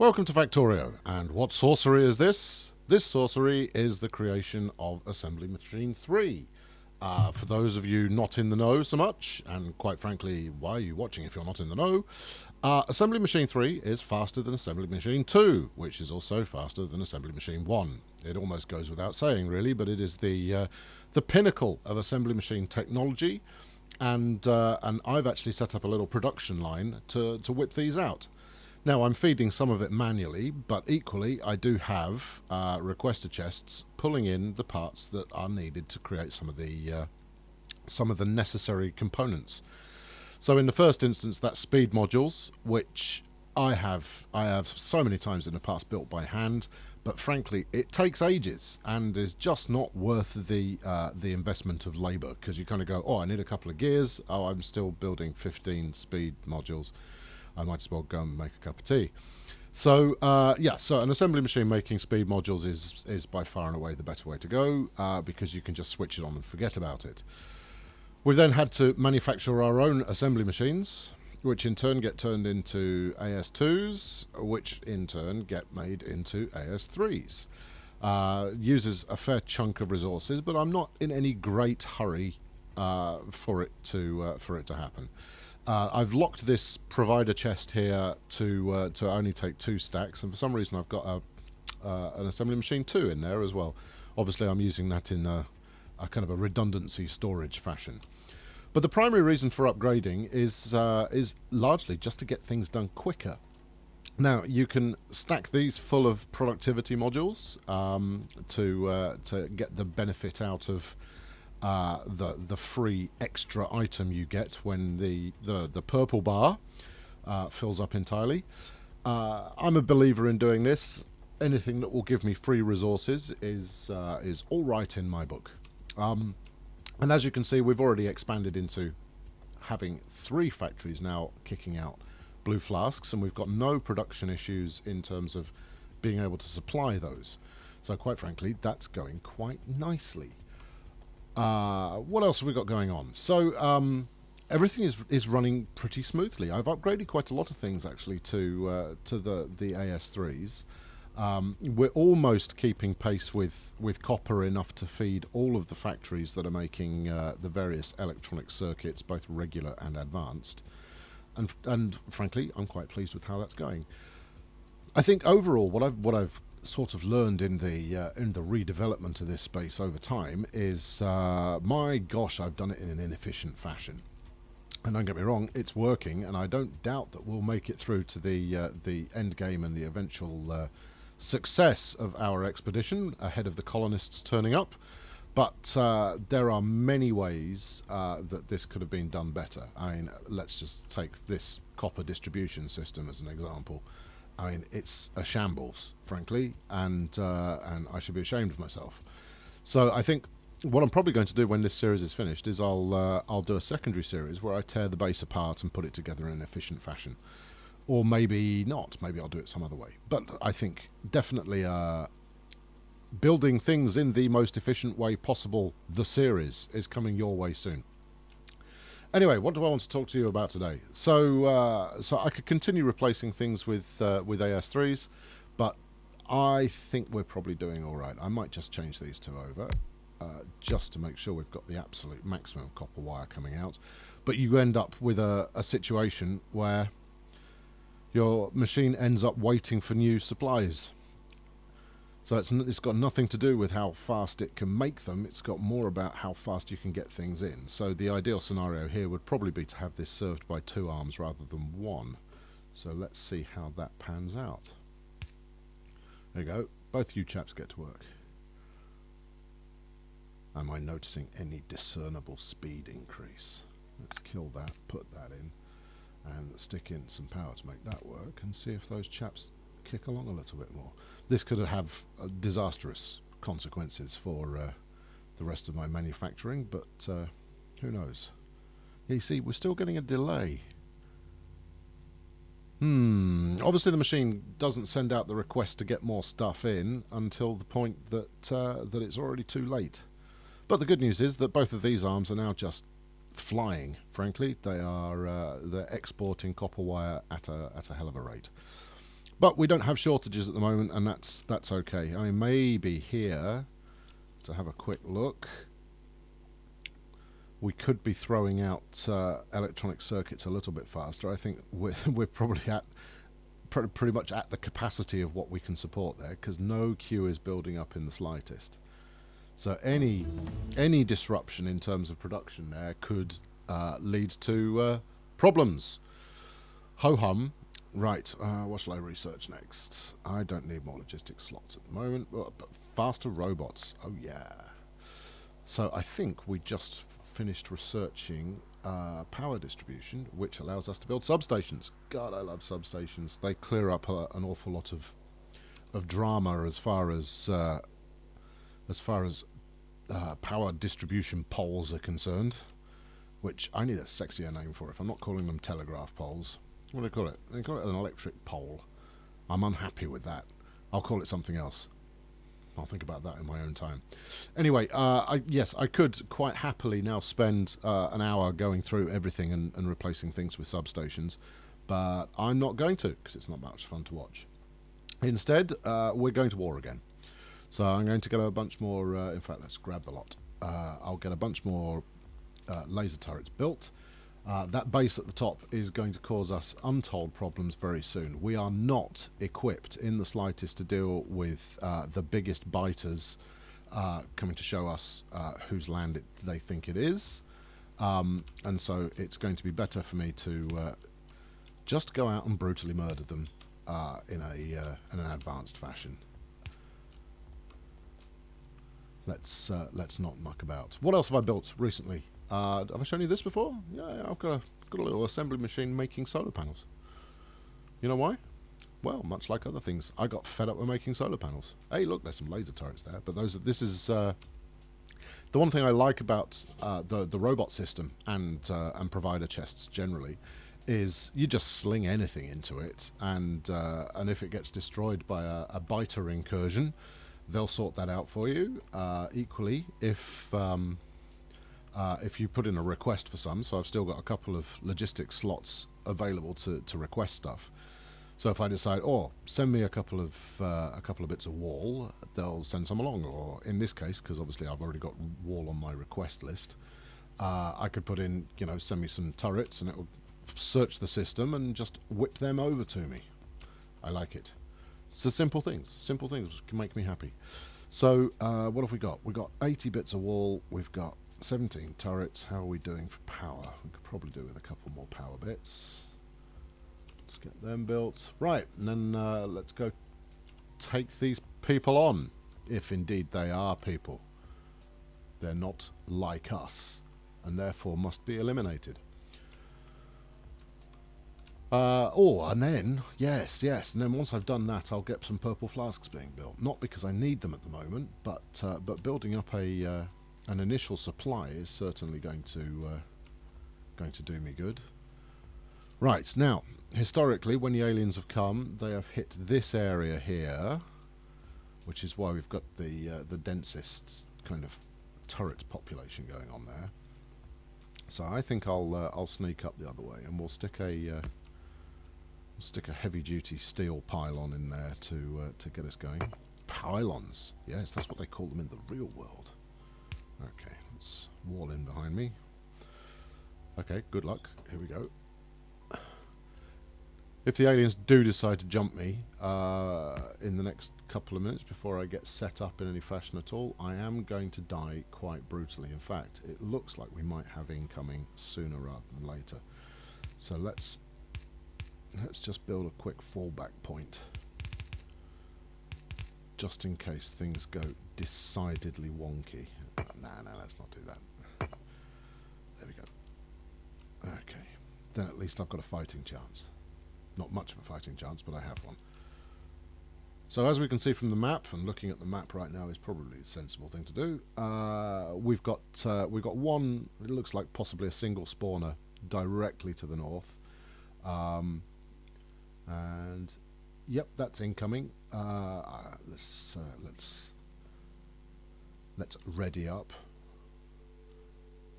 Welcome to Factorio, and what sorcery is this? This sorcery is the creation of Assembly Machine 3. For those of you not in the know so much, and quite frankly, why are you watching if you're not in the know? Assembly Machine 3 is faster than Assembly Machine 2, which is also faster than Assembly Machine 1. It almost goes without saying, really, but it is the pinnacle of assembly machine technology, and I've actually set up a little production line to whip these out. Now, I'm feeding some of it manually, but equally I do have requester chests pulling in the parts that are needed to create some of the necessary components. So in the first instance, that's speed modules, which I have so many times in the past built by hand, but frankly it takes ages and is just not worth the investment of labour, because you kind of go, oh, I need a couple of gears, oh, I'm still building 15 speed modules, I might as well go and make a cup of tea. So so an assembly machine making speed modules is by far and away the better way to go, because you can just switch it on and forget about it. We've then had to manufacture our own assembly machines, which in turn get turned into AS2s, which in turn get made into AS3s. Uses a fair chunk of resources, but I'm not in any great hurry for it to happen. I've locked this provider chest here to only take 2 stacks, and for some reason I've got an assembly machine 2 in there as well. Obviously I'm using that in a kind of a redundancy storage fashion. But the primary reason for upgrading is largely just to get things done quicker. Now, you can stack these full of productivity modules to get the benefit out of the free extra item you get when the purple bar fills up entirely. I'm a believer in doing this. Anything that will give me free resources is all right in my book. And as you can see, we've already expanded into having 3 factories now kicking out blue flasks, and we've got no production issues in terms of being able to supply those. So quite frankly, that's going quite nicely. What else have we got going on? So everything is running pretty smoothly. I've upgraded quite a lot of things actually to the AS3s. We're almost keeping pace with copper enough to feed all of the factories that are making the various electronic circuits, both regular and advanced. And frankly, I'm quite pleased with how that's going. I think overall, what I've sort of learned in the redevelopment of this space over time is, my gosh, I've done it in an inefficient fashion. And don't get me wrong, it's working, and I don't doubt that we'll make it through to the end game and the eventual success of our expedition ahead of the colonists turning up. But there are many ways that this could have been done better. I mean, let's just take this copper distribution system as an example. I mean, it's a shambles, frankly, and I should be ashamed of myself. So I think what I'm probably going to do when this series is finished is I'll do a secondary series where I tear the base apart and put it together in an efficient fashion. Or maybe not. Maybe I'll do it some other way. But I think definitely building things in the most efficient way possible, the series, is coming your way soon. Anyway, what do I want to talk to you about today? So I could continue replacing things with AS3s, but I think we're probably doing all right. I might just change these 2 over, just to make sure we've got the absolute maximum copper wire coming out. But you end up with a situation where your machine ends up waiting for new supplies. So it's got nothing to do with how fast it can make them, it's got more about how fast you can get things in. So the ideal scenario here would probably be to have this served by 2 arms rather than 1. So let's see how that pans out. There you go, both you chaps get to work. Am I noticing any discernible speed increase? Let's kill that, put that in, and stick in some power to make that work, and see if those chaps kick along a little bit more. This could have disastrous consequences for the rest of my manufacturing, but who knows. Yeah, you see, we're still getting a delay. Obviously the machine doesn't send out the request to get more stuff in until the point that it's already too late. But the good news is that both of these arms are now just flying. Frankly, they're exporting copper wire at a hell of a rate. But we don't have shortages at the moment, and that's okay. I mean, maybe here, to have a quick look, we could be throwing out electronic circuits a little bit faster. I think we're probably at pretty much at the capacity of what we can support there, because no queue is building up in the slightest. So any disruption in terms of production there could lead to problems. Ho hum. Right, what shall I research next? I don't need more logistics slots at the moment, but faster robots. Oh yeah. So I think we just finished researching power distribution, which allows us to build substations. God, I love substations. They clear up an awful lot of drama as far as power distribution poles are concerned. Which I need a sexier name for. If I'm not calling them telegraph poles, what do they call it? They call it an electric pole. I'm unhappy with that. I'll call it something else. I'll think about that in my own time. Anyway, yes, I could quite happily now spend an hour going through everything and replacing things with substations, but I'm not going to, because it's not much fun to watch. Instead, we're going to war again. So I'm going to get a bunch more, in fact, let's grab the lot. I'll get a bunch more laser turrets built. That base at the top is going to cause us untold problems very soon. We are not equipped in the slightest to deal with the biggest biters coming to show us whose land they think it is. And so it's going to be better for me to just go out and brutally murder them in an advanced fashion. Let's not muck about. What else have I built recently? Have I shown you this before? Yeah, I've got a little assembly machine making solar panels. You know why? Well, much like other things, I got fed up with making solar panels. Hey, look, there's some laser turrets there, but this is the one thing I like about the robot system and provider chests generally is you just sling anything into it, and if it gets destroyed by a biter incursion, they'll sort that out for you. Equally, if you put in a request for some, so I've still got a couple of logistics slots available to request stuff. So if I decide, send me a couple of bits of wall, they'll send some along. Or in this case, because obviously I've already got wall on my request list, I could put in, send me some turrets, and it will search the system and just whip them over to me. I like it. So simple things can make me happy. So what have we got? We've got 80 bits of wall. We've got 17 turrets. How are we doing for power? We could probably do with a couple more power bits. Let's get them built. Right, and then let's go take these people on, if indeed they are people. They're not like us, and therefore must be eliminated. And then, yes, and then once I've done that, I'll get some purple flasks being built. Not because I need them at the moment, but building up an initial supply is certainly going to do me good. Right, now, historically, when the aliens have come, they have hit this area here, which is why we've got the densest kind of turret population going on there. So I think I'll sneak up the other way, and we'll stick a heavy-duty steel pylon in there to get us going. Pylons, yes, that's what they call them in the real world. Okay, let's wall in behind me. Okay, good luck. Here we go. If the aliens do decide to jump me in the next couple of minutes before I get set up in any fashion at all, I am going to die quite brutally. In fact, it looks like we might have incoming sooner rather than later. So let's just build a quick fallback point, just in case things go decidedly wonky. Nah, let's not do that. There we go. Okay, then at least I've got a fighting chance. Not much of a fighting chance, but I have one. So as we can see from the map, and looking at the map right now is probably a sensible thing to do. We've got one. It looks like possibly a single spawner directly to the north. And yep, that's incoming. Let's ready up.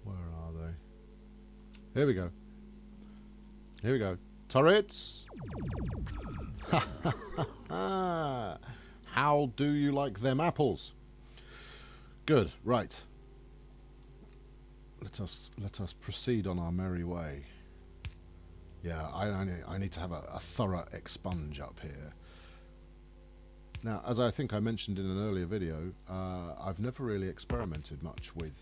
Where are they? Here we go. Turrets! Ha ha ha ha! How do you like them apples? Good, right. Let us proceed on our merry way. Yeah, I need to have a thorough expunge up here. Now, as I think I mentioned in an earlier video, I've never really experimented much with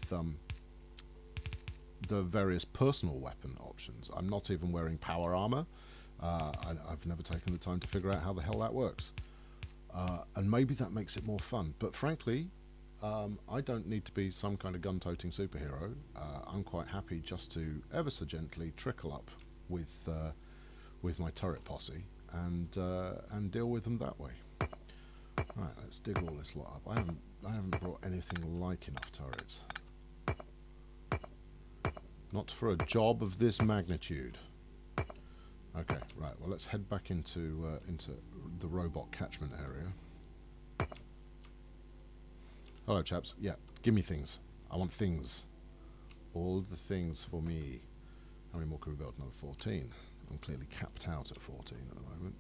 the various personal weapon options. I'm not even wearing power armor. I've never taken the time to figure out how the hell that works. And maybe that makes it more fun. But frankly, I don't need to be some kind of gun-toting superhero. I'm quite happy just to ever so gently trickle up with my turret posse and deal with them that way. Right, let's dig all this lot up. I haven't brought anything like enough turrets. Not for a job of this magnitude. Okay, right. Well, let's head back into the robot catchment area. Hello, chaps. Yeah, give me things. I want things. All the things for me. How many more can we build? Another 14. I'm clearly capped out at 14 at the moment.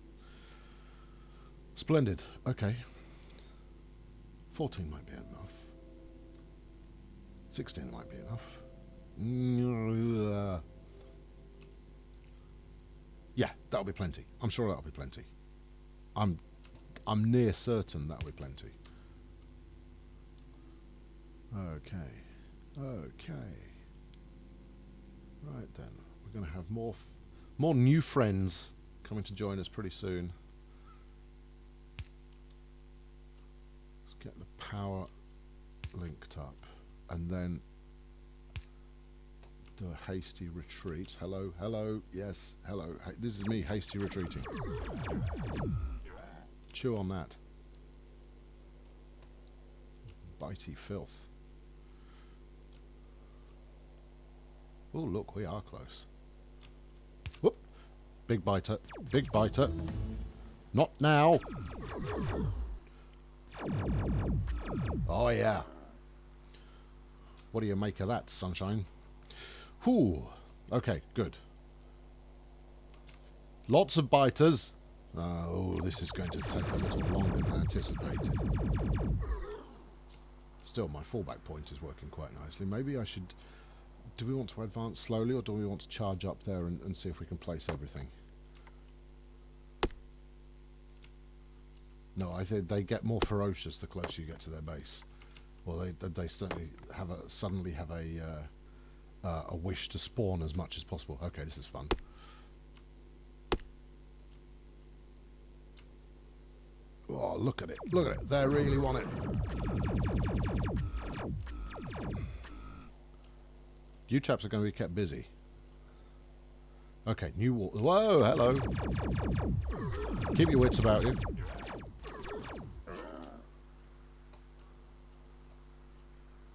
Splendid. Okay. 14 might be enough. 16 might be enough. Yeah, that'll be plenty. I'm sure that'll be plenty. I'm near certain that'll be plenty. Okay. Okay. Right then. We're going to have more new friends coming to join us pretty soon. Let's get the power linked up and then do a hasty retreat. Hello, hello, yes, hello. This is me hasty retreating. Chew on that. Bitey filth. Oh, look, we are close. Whoop. Big biter. Big biter. Not now. Oh, yeah. What do you make of that, sunshine? Whew. Okay, good. Lots of biters. Oh, this is going to take a little longer than anticipated. Still, my fallback point is working quite nicely. Maybe I should... Do we want to advance slowly, or do we want to charge up there and see if we can place everything? No, I think they get more ferocious the closer you get to their base. Well, they certainly suddenly have a wish to spawn as much as possible. Okay, this is fun. Oh, look at it. Look at it. They really want it. You chaps are going to be kept busy. Okay, new wall. Whoa, hello. Keep your wits about you.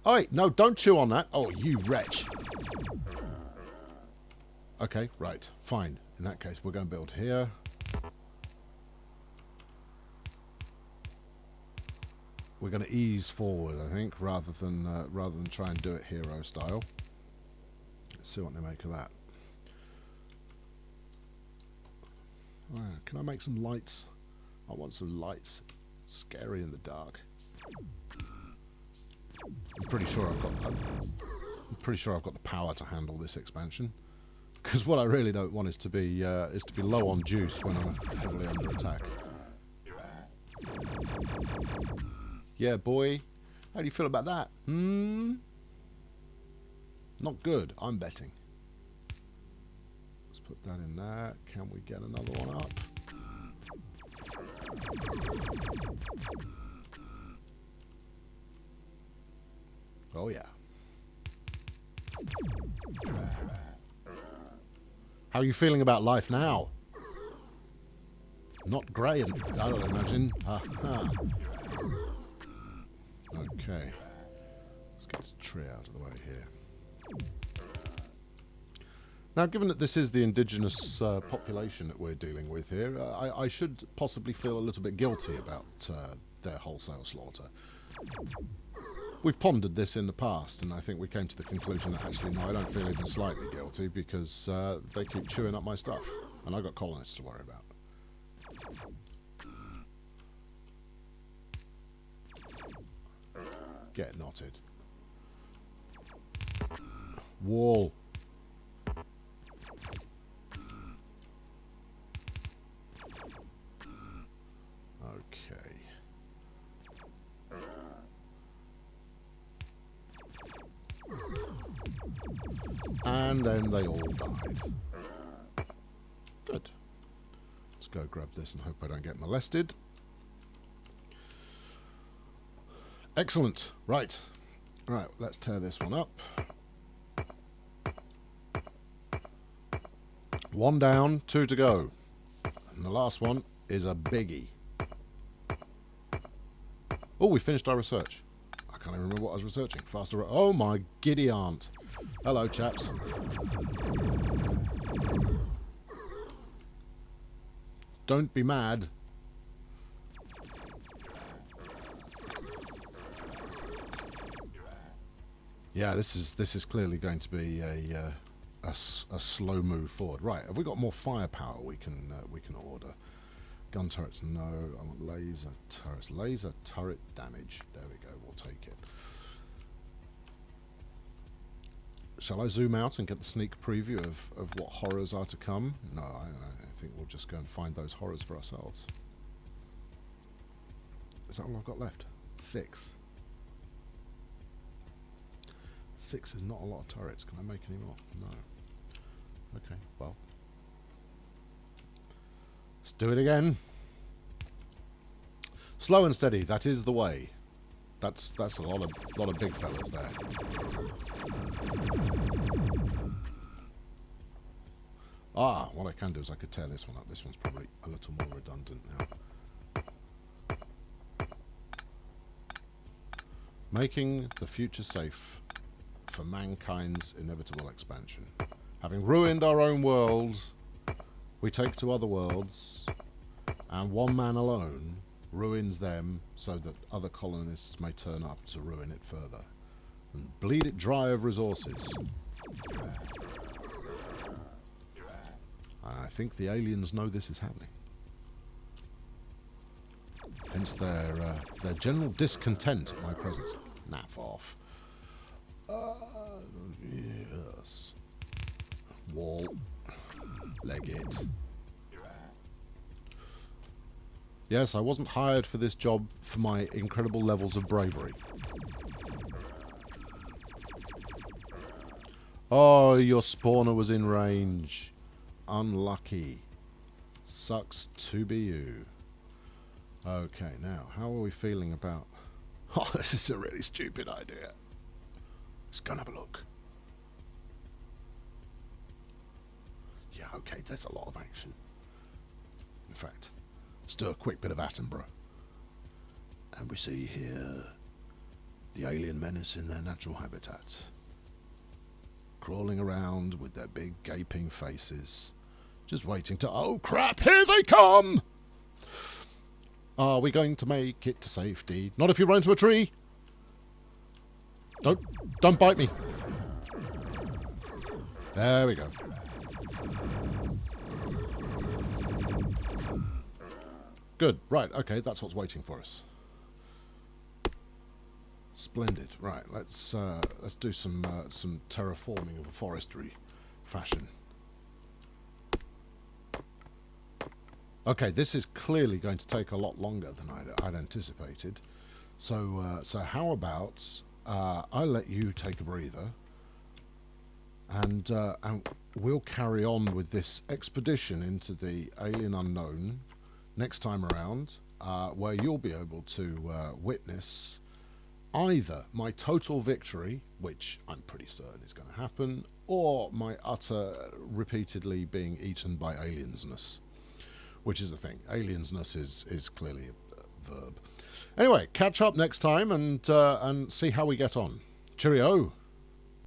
Oh, wait, no, don't chew on that. Oh, you wretch. Okay, right, fine. In that case, we're going to build here. We're going to ease forward, I think, rather than try and do it hero style. Let's see what they make of that. Can I make some lights? I want some lights. Scary in the dark. I'm pretty sure I've got the power to handle this expansion. Because what I really don't want is to be low on juice when I'm heavily under attack. Yeah, boy. How do you feel about that? Not good, I'm betting. Let's put that in there. Can we get another one up? Oh, yeah. How are you feeling about life now? Not great, I don't imagine. Okay. Let's get this tree out of the way here. Now, given that this is the indigenous population that we're dealing with here, I should possibly feel a little bit guilty about their wholesale slaughter. We've pondered this in the past, and I think we came to the conclusion that actually, no, I don't feel even slightly guilty because they keep chewing up my stuff. And I've got colonists to worry about. Get knotted. Wall. Okay. And then they all died. Good. Let's go grab this and hope I don't get molested. Excellent. Right. Right, let's tear this one up. One down, 2 to go. And the last one is a biggie. Oh, we finished our research. I can't even remember what I was researching. Faster. Oh my giddy aunt. Hello, chaps. Don't be mad. Yeah, this is clearly going to be a slow move forward. Right, have we got more firepower we can order? Gun turrets, no. I want laser turrets. Laser turret damage. There we go. We'll take it. Shall I zoom out and get the sneak preview of what horrors are to come? No, I think we'll just go and find those horrors for ourselves. Is that all I've got left? 6. 6 is not a lot of turrets. Can I make any more? No. Okay, well. Let's do it again. Slow and steady, that is the way. That's a lot of big fellas there. Ah, what I can do is I could tear this one up. This one's probably a little more redundant now. Making the future safe for mankind's inevitable expansion. Having ruined our own world, we take to other worlds, and one man alone ruins them so that other colonists may turn up to ruin it further and bleed it dry of resources. I think the aliens know this is happening. Hence their general discontent at my presence. Naff off. Yes. Wall. Leg it. Yes, I wasn't hired for this job for my incredible levels of bravery. Oh, your spawner was in range. Unlucky. Sucks to be you. Okay, now, how are we feeling about... Oh, this is a really stupid idea. Let's go and have a look. Yeah, okay, that's a lot of action. In fact, let's do a quick bit of Attenborough. And we see here the alien menace in their natural habitat. Crawling around with their big gaping faces. Just waiting to... Oh crap, here they come! Are we going to make it to safety? Not if you run into a tree! Don't bite me. There we go. Good. Right. Okay. That's what's waiting for us. Splendid. Right. Let's do some terraforming of a forestry fashion. Okay. This is clearly going to take a lot longer than I'd anticipated. So how about I'll let you take a breather, and we'll carry on with this expedition into the alien unknown next time around, where you'll be able to witness either my total victory, which I'm pretty certain is going to happen, or my utter repeatedly being eaten by aliensness, which is the thing. Aliensness is clearly a verb. Anyway, catch up next time and see how we get on. Cheerio.